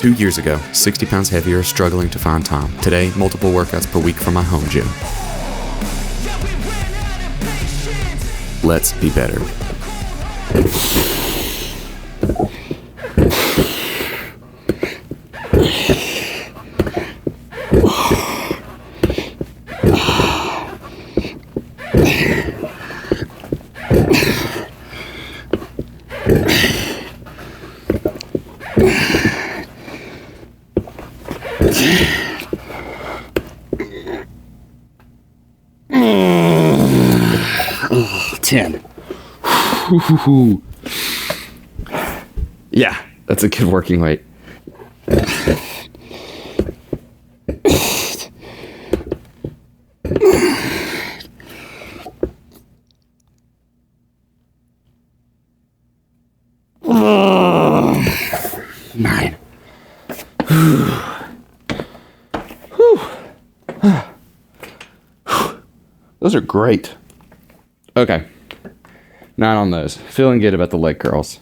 2 years ago, 60 pounds heavier, struggling to find time. Today, multiple workouts per week from my home gym. Let's be better. Yeah, that's a good working weight. Nine. Those are great. Okay. 9 on those. Feeling good about the leg curls.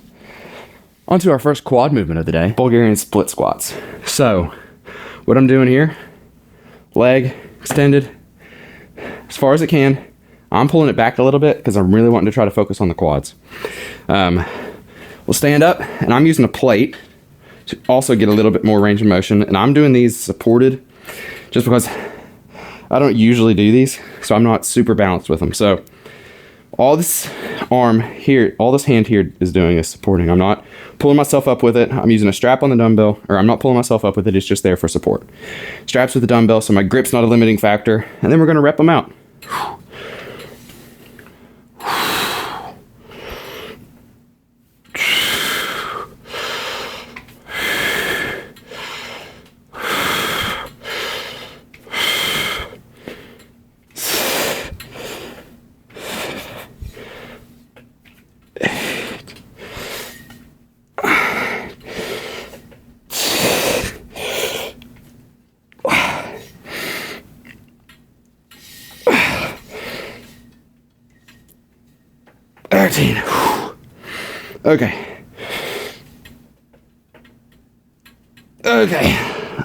On to our first quad movement of the day, Bulgarian split squats. So, what I'm doing here, leg extended as far as it can. I'm pulling it back a little bit because I'm really wanting to try to focus on the quads. We'll stand up, and I'm using a plate to also get a little bit more range of motion. And I'm doing these supported just because I don't usually do these, so I'm not super balanced with them. So all this arm here, all this hand here is doing is supporting. I'm not pulling myself up with it. I'm using a strap on the dumbbell, or I'm not pulling myself up with it. It's just there for support. Straps with the dumbbell, so my grip's not a limiting factor. And then we're going to rep them out. 13. Okay. Okay.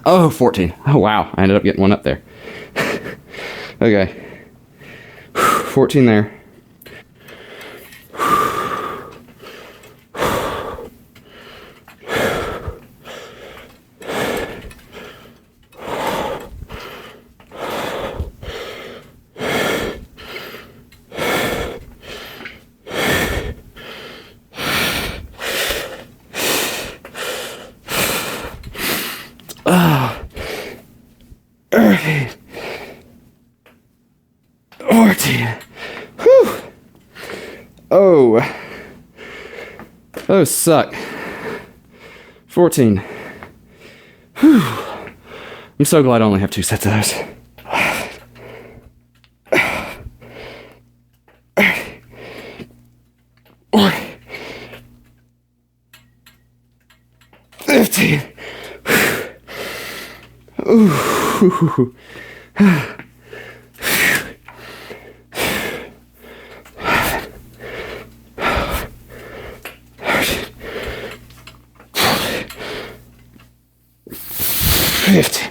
Oh, 14. Oh, wow. I ended up getting one up there. Okay. 14 there. Oh, those suck. 14. Whew. I'm so glad I only have 2 sets of those. 15. Ooh. 50.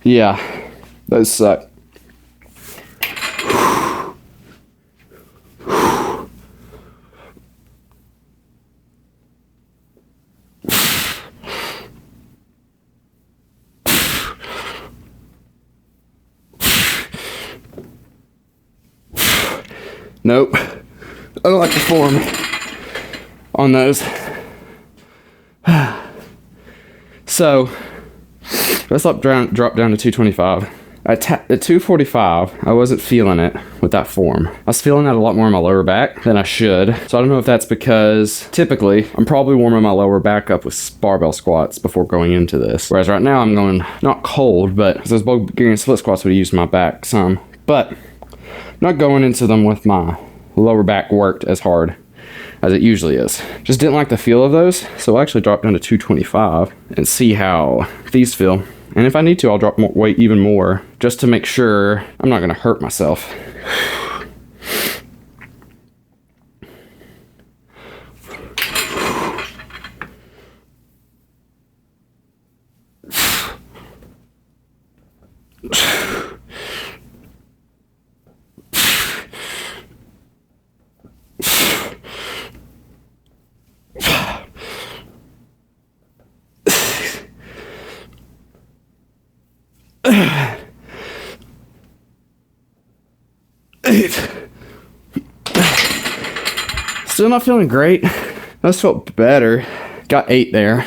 Yeah, those suck. Nope, I don't like the form on those. So let's drop down to 225. At 245, I wasn't feeling it with that form. I was feeling that a lot more in my lower back than I should. So I don't know if that's because typically I'm probably warming my lower back up with barbell squats before going into this. Whereas right now I'm going not cold, but those Bulgarian split squats would have used my back some. But not going into them with my lower back worked as hard as it usually is. Just didn't like the feel of those, so I'll actually drop down to 225 and see how these feel. And if I need to, I'll drop weight even more just to make sure I'm not gonna hurt myself. Still not feeling great. Those felt better. Got 8 there.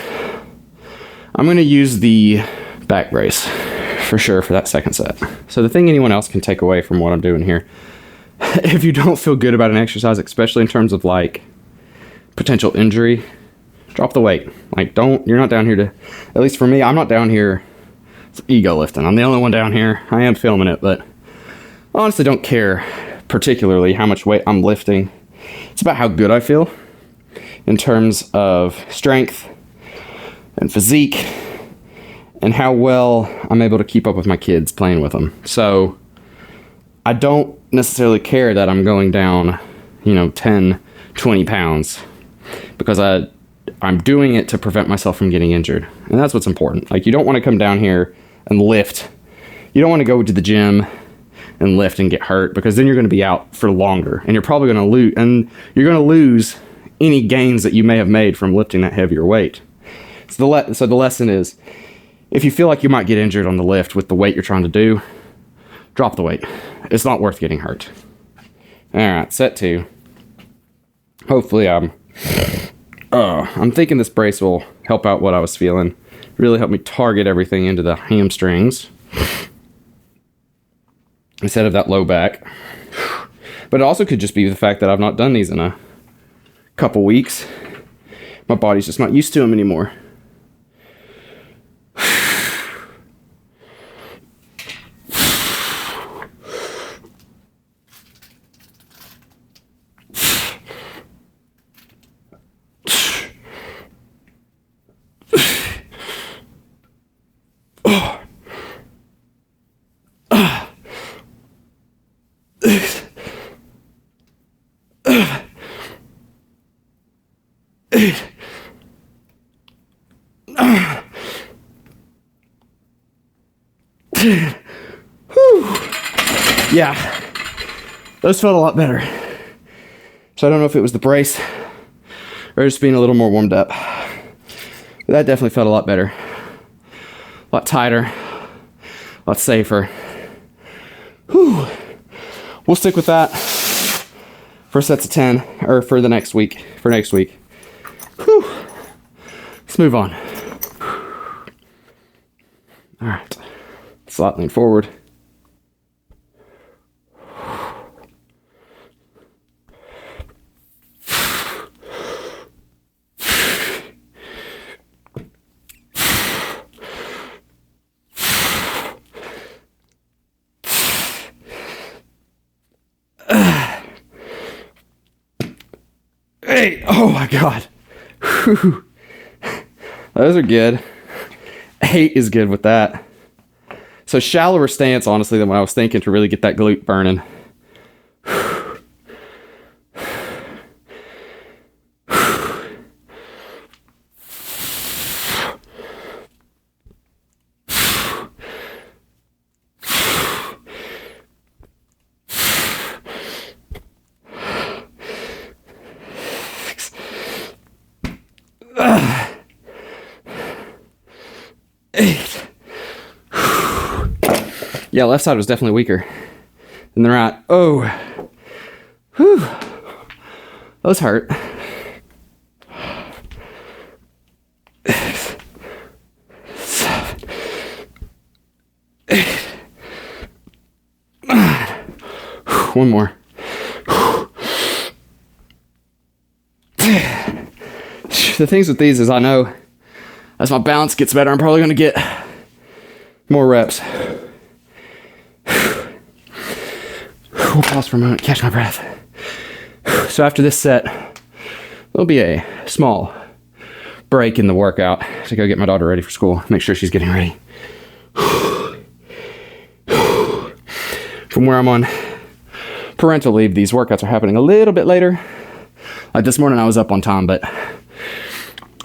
I'm going to use the back brace for sure for that second set. So the thing anyone else can take away from what I'm doing here, if you don't feel good about an exercise, especially in terms of like potential injury, drop the weight. Like you're not down here to, at least for me, I'm not down here ego lifting. I'm the only one down here. I am filming it, but I honestly don't care particularly how much weight I'm lifting. It's about how good I feel in terms of strength and physique and how well I'm able to keep up with my kids playing with them. So I don't necessarily care that I'm going down, 10, 20 pounds because I'm doing it to prevent myself from getting injured. And that's what's important. Like, you don't want to come down here and lift. You don't want to go to the gym and lift and get hurt, because then you're going to be out for longer and you're probably going to lose, and you're going to lose any gains that you may have made from lifting that heavier weight. So the lesson is, if you feel like you might get injured on the lift with the weight you're trying to do, drop the weight. It's not worth getting hurt. All right, set 2. Hopefully I'm thinking this brace will help out what I was feeling. Really help me target everything into the hamstrings instead of that low back. But it also could just be the fact that I've not done these in a couple weeks. My body's just not used to them anymore. Yeah, those felt a lot better. So I don't know if it was the brace or just being a little more warmed up, but that definitely felt a lot better. A lot tighter, a lot safer. Whew. We'll stick with that for sets of 10, or for the next week. Whew. Let's move on. All right, slot lean forward. Hey, oh my God. Whew. Those are good. 8 is good with that. So shallower stance, honestly, than what I was thinking to really get that glute burning. Yeah, left side was definitely weaker than the right. Oh, whew, those hurt. 7, 8, 9. One more. The things with these is, I know as my balance gets better, I'm probably going to get more reps. We'll pause for a moment, catch my breath. So after this set, there'll be a small break in the workout to go get my daughter ready for school, make sure she's getting ready. From where I'm on parental leave, these workouts are happening a little bit later. Like this morning I was up on time, but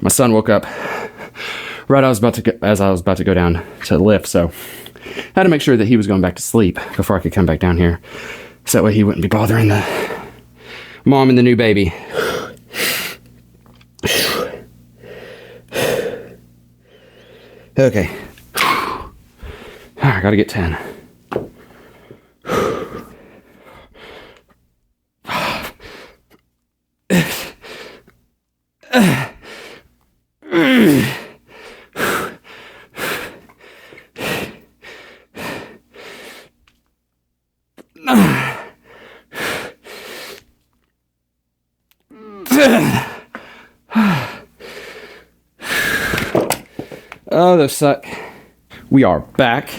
my son woke up right as I was about to go down to lift, so I had to make sure that he was going back to sleep before I could come back down here. So that way he wouldn't be bothering the mom and the new baby. Okay. I gotta get 10. Oh, those suck. We are back.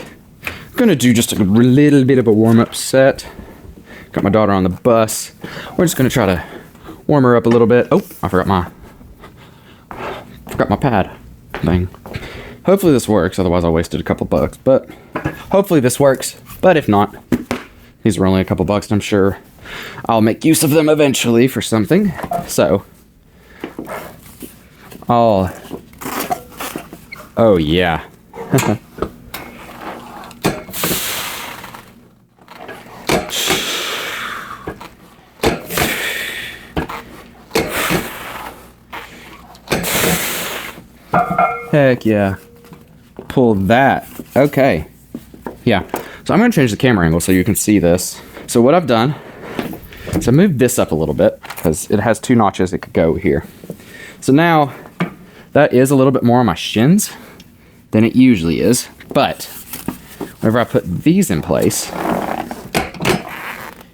I'm gonna do just a little bit of a warm-up set. Got my daughter on the bus. We're just gonna try to warm her up a little bit. Oh, I forgot my pad thing. Hopefully this works, otherwise I wasted a couple bucks. But hopefully this works. But if not, these are only a couple bucks, and I'm sure I'll make use of them eventually for something. So, oh yeah. Heck yeah. Pull that. Okay. Yeah. So I'm going to change the camera angle so you can see this. So what I've done is I moved this up a little bit because it has 2 notches it could go here. So now that is a little bit more on my shins than it usually is. But whenever I put these in place,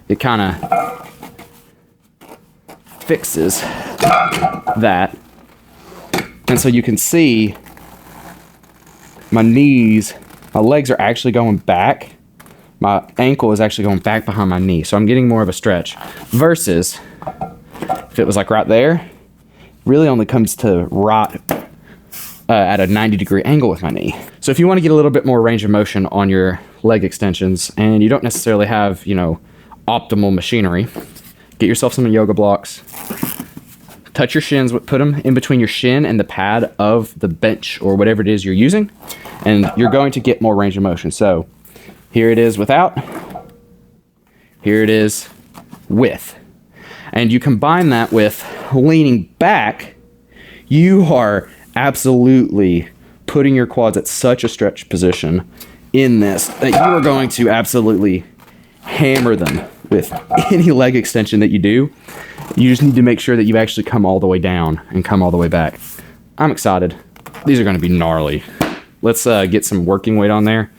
it kind of fixes that. And so you can see my knees, my legs are actually going back. My ankle is actually going back behind my knee. So I'm getting more of a stretch. Versus if it was like right there, really only comes to right at a 90-degree angle with my knee. So if you want to get a little bit more range of motion on your leg extensions and you don't necessarily have, you know, optimal machinery, get yourself some yoga blocks. Touch your shins, put them in between your shin and the pad of the bench or whatever it is you're using, and you're going to get more range of motion. So here it is without, here it is with. And you combine that with leaning back, you are absolutely putting your quads at such a stretch position in this that you are going to absolutely hammer them with any leg extension that you do. You just need to make sure that you actually come all the way down and come all the way back. I'm excited. These are going to be gnarly. Let's get some working weight on there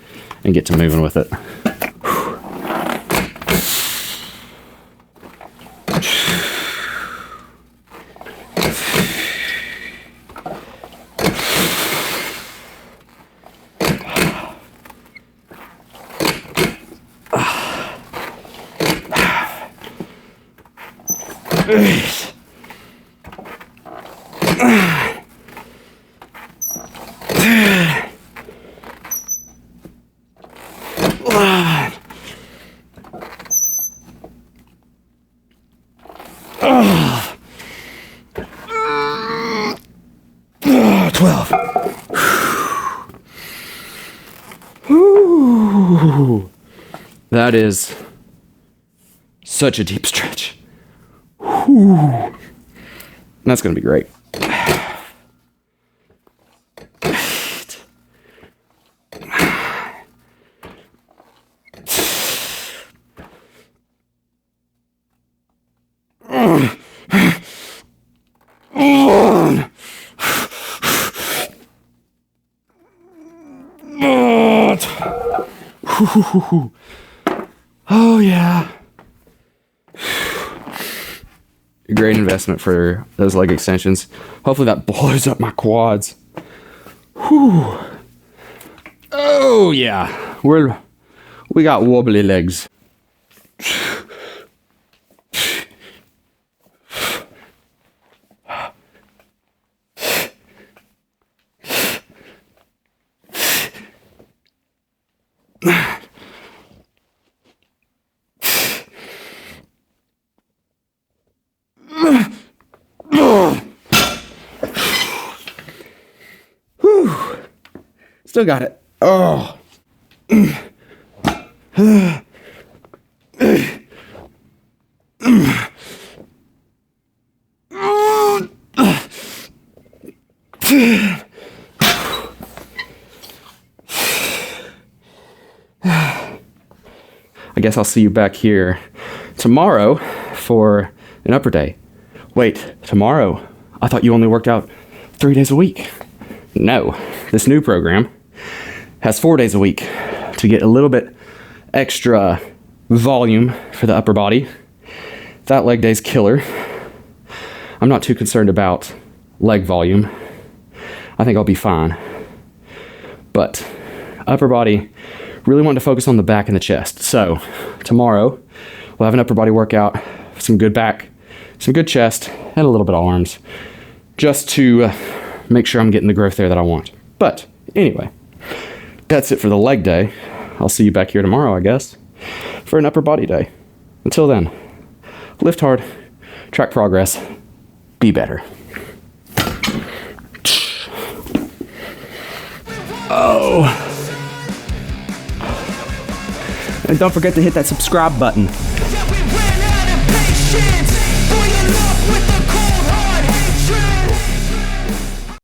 and get to moving with it. That is such a deep stretch. Whew. That's going to be great. Oh yeah. Great investment for those leg extensions. Hopefully that blows up my quads. Whew. Oh yeah. We got wobbly legs. Still got it. Oh. 12. I guess I'll see you back here tomorrow for an upper day. Wait, tomorrow? I thought you only worked out 3 days a week. No, this new program has 4 days a week to get a little bit extra volume for the upper body. That leg day's killer. I'm not too concerned about leg volume. I think I'll be fine. But upper body, really want to focus on the back and the chest. So tomorrow we'll have an upper body workout, some good back, some good chest, and a little bit of arms, just to make sure I'm getting the growth there that I want. But anyway, that's it for the leg day. I'll see you back here tomorrow, I guess, for an upper body day. Until then, lift hard, track progress, be better. Oh. And don't forget to hit that subscribe button. Yeah, we ran out of patience. Boy, in love with the